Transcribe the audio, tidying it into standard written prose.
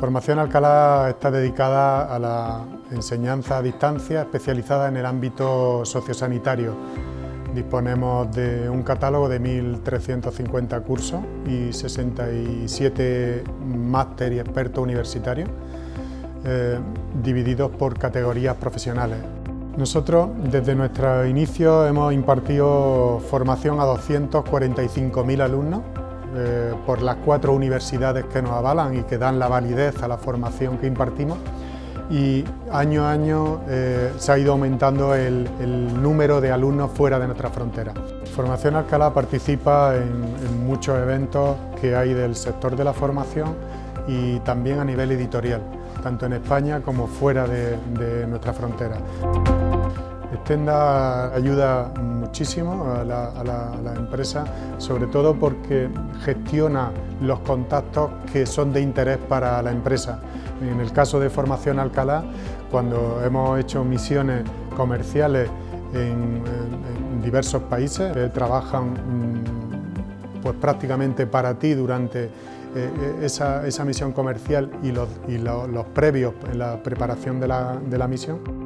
Formación Alcalá está dedicada a la enseñanza a distancia especializada en el ámbito sociosanitario. Disponemos de un catálogo de 1.350 cursos y 67 máster y expertos universitarios, divididos por categorías profesionales. Nosotros, desde nuestro inicio, hemos impartido formación a 245.000 alumnos por las 4 universidades que nos avalan y que dan la validez a la formación que impartimos, y año a año se ha ido aumentando el número de alumnos fuera de nuestra frontera. Formación Alcalá participa en muchos eventos que hay del sector de la formación y también a nivel editorial, tanto en España como fuera de nuestra frontera. Extenda ayuda muchísimo a la empresa, sobre todo porque gestiona los contactos que son de interés para la empresa. En el caso de Formación Alcalá, cuando hemos hecho misiones comerciales en diversos países, trabajan pues prácticamente para ti durante esa misión comercial y los previos en la preparación de la misión.